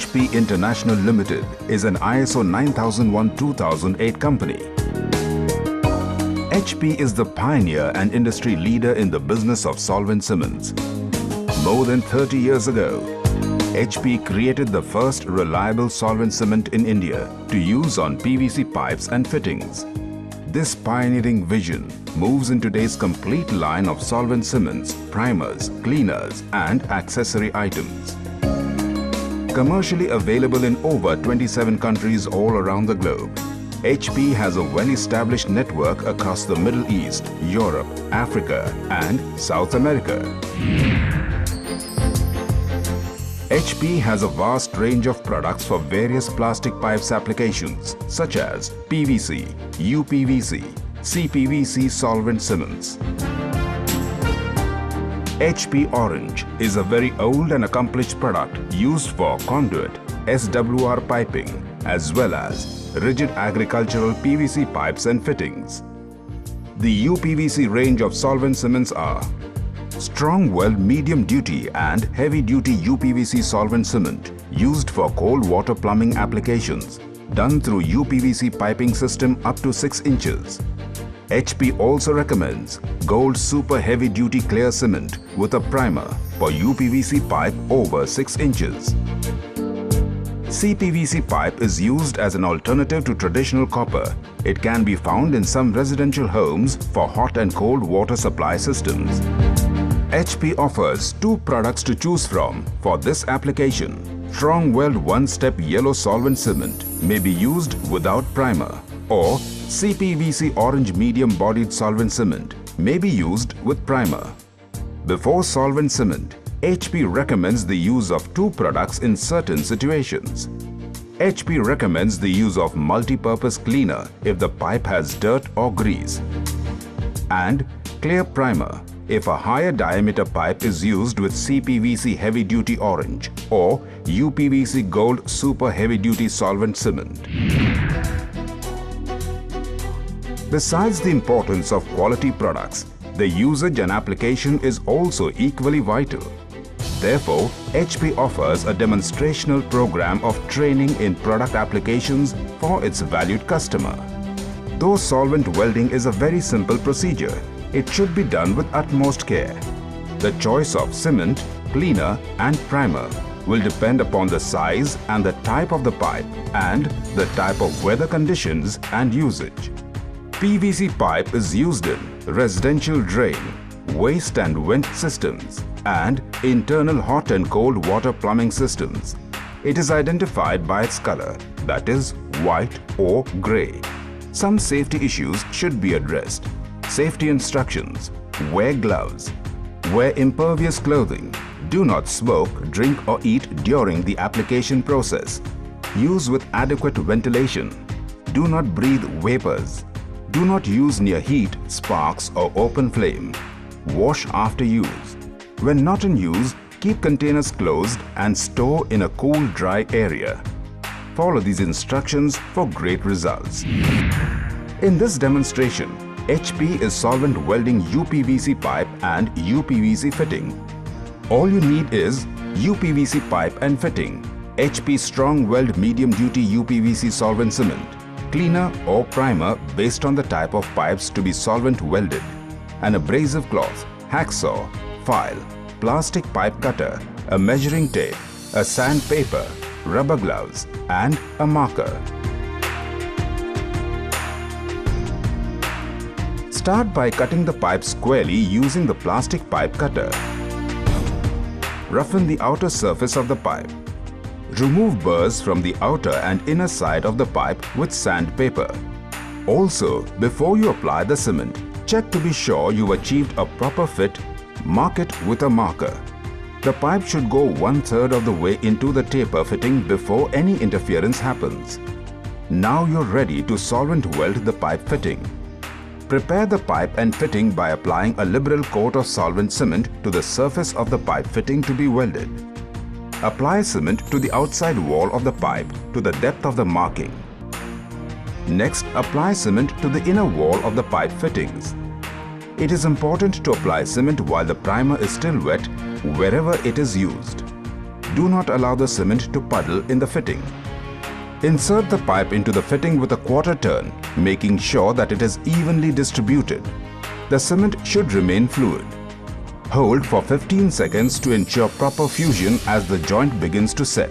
HP International Limited is an ISO 9001-2008 company. HP is the pioneer and industry leader in the business of solvent cements. More than 30 years ago, HP created the first reliable solvent cement in India to use on PVC pipes and fittings. This pioneering vision moves in today's complete line of solvent cements, primers, cleaners and accessory items. Commercially available in over 27 countries all around the globe, HP has a well-established network across the Middle East, Europe, Africa and South America. HP has a vast range of products for various plastic pipes applications such as PVC, UPVC, CPVC solvent cements. HP Orange is a very old and accomplished product used for conduit, SWR piping as well as rigid agricultural PVC pipes and fittings. The UPVC range of solvent cements are strong weld medium duty and heavy duty UPVC solvent cement used for cold water plumbing applications done through UPVC piping system up to 6 inches. HP also recommends Gold Super Heavy Duty Clear Cement with a primer for UPVC pipe over 6 inches. CPVC pipe is used as an alternative to traditional copper. It can be found in some residential homes for hot and cold water supply systems. HP offers 2 products to choose from for this application. Strong Weld one-step yellow solvent cement may be used without primer, or CPVC orange medium-bodied solvent cement may be used with primer. Before solvent cement, HP recommends the use of 2 products in certain situations. HP recommends the use of multi-purpose cleaner if the pipe has dirt or grease, and clear primer if a higher diameter pipe is used with CPVC Heavy Duty Orange or UPVC Gold Super Heavy Duty Solvent Cement. Besides the importance of quality products, the usage and application is also equally vital. Therefore, HP offers a demonstrational program of training in product applications for its valued customer. Though solvent welding is a very simple procedure, it should be done with utmost care. The choice of cement, cleaner and primer will depend upon the size and the type of the pipe and the type of weather conditions and usage. PVC pipe is used in residential drain, waste and vent systems and internal hot and cold water plumbing systems. It is identified by its color, that is white or grey. Some safety issues should be addressed. Safety instructions: wear gloves, wear impervious clothing, do not smoke, drink or eat during the application process, use with adequate ventilation, do not breathe vapors, do not use near heat, sparks or open flame, wash after use. When not in use, keep containers closed and store in a cool, dry area. Follow these instructions for great results. In this demonstration, HP is solvent welding UPVC pipe and UPVC fitting. All you need is UPVC pipe and fitting, HP Strong Weld Medium Duty UPVC solvent cement, cleaner or primer based on the type of pipes to be solvent welded, an abrasive cloth, hacksaw, file, plastic pipe cutter, a measuring tape, a sandpaper, rubber gloves and a marker. Start by cutting the pipe squarely using the plastic pipe cutter. Roughen the outer surface of the pipe. Remove burrs from the outer and inner side of the pipe with sandpaper. Also, before you apply the cement, check to be sure you've achieved a proper fit. Mark it with a marker. The pipe should go 1/3 of the way into the taper fitting before any interference happens. Now you're ready to solvent weld the pipe fitting. Prepare the pipe and fitting by applying a liberal coat of solvent cement to the surface of the pipe fitting to be welded. Apply cement to the outside wall of the pipe to the depth of the marking. Next, apply cement to the inner wall of the pipe fittings. It is important to apply cement while the primer is still wet wherever it is used. do not allow the cement to puddle in the fitting. Insert the pipe into the fitting with a quarter turn, making sure that it is evenly distributed. The cement should remain fluid. Hold for 15 seconds to ensure proper fusion as the joint begins to set.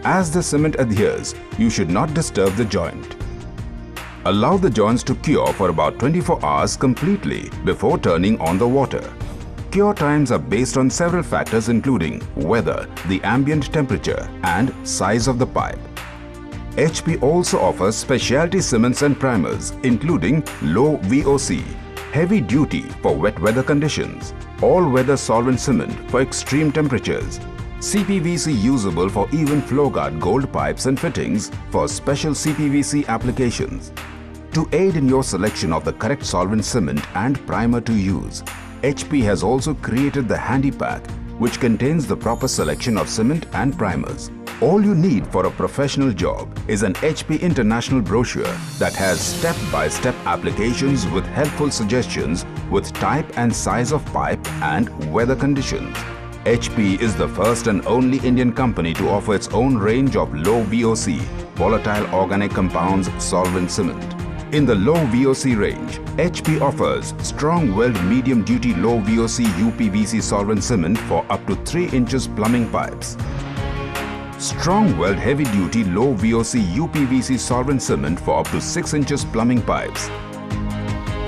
As the cement adheres, you should not disturb the joint. Allow the joints to cure for about 24 hours completely before turning on the water. Cure times are based on several factors including weather, the ambient temperature and size of the pipe. HP also offers specialty cements and primers including low VOC, heavy duty for wet weather conditions, all-weather solvent cement for extreme temperatures, CPVC usable for even flow guard gold pipes and fittings for special CPVC applications. To aid in your selection of the correct solvent cement and primer to use, HP has also created the Handy Pack, which contains the proper selection of cement and primers. All you need for a professional job is an HP International brochure that has step-by-step applications with helpful suggestions with type and size of pipe and weather conditions. HP is the first and only Indian company to offer its own range of low VOC, volatile organic compounds solvent cement. In the low VOC range, HP offers strong weld medium duty low VOC UPVC solvent cement for up to 3 inches plumbing pipes. Strong weld heavy duty low VOC UPVC solvent cement for up to 6 inches plumbing pipes.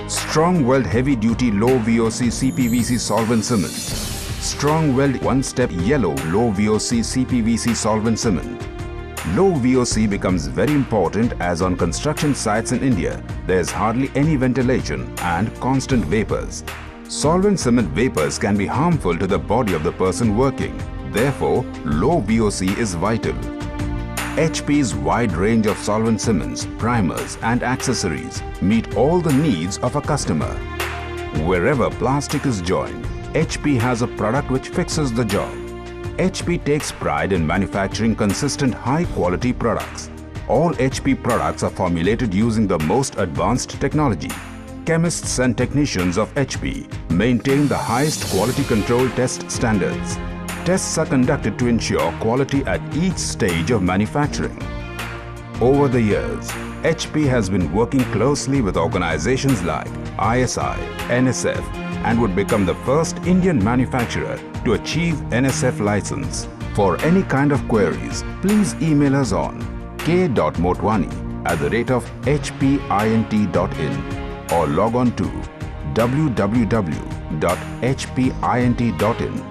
Strong weld heavy duty low VOC CPVC solvent cement. Strong weld one-step yellow low VOC CPVC solvent cement. Low VOC becomes very important as on construction sites in India, there is hardly any ventilation and constant vapors. Solvent cement vapors can be harmful to the body of the person working. Therefore, low VOC is vital. HP's wide range of solvent cements, primers and accessories meet all the needs of a customer. Wherever plastic is joined, HP has a product which fixes the job. HP takes pride in manufacturing consistent high-quality products. All HP products are formulated using the most advanced technology. Chemists and technicians of HP maintain the highest quality control test standards. Tests are conducted to ensure quality at each stage of manufacturing. Over the years, HP has been working closely with organizations like ISI, NSF, and would become the first Indian manufacturer to achieve NSF license. For any kind of queries, please email us on k.motwani@hpint.in or log on to www.hpint.in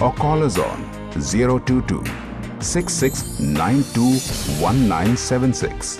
or call us on 022 6692 1976.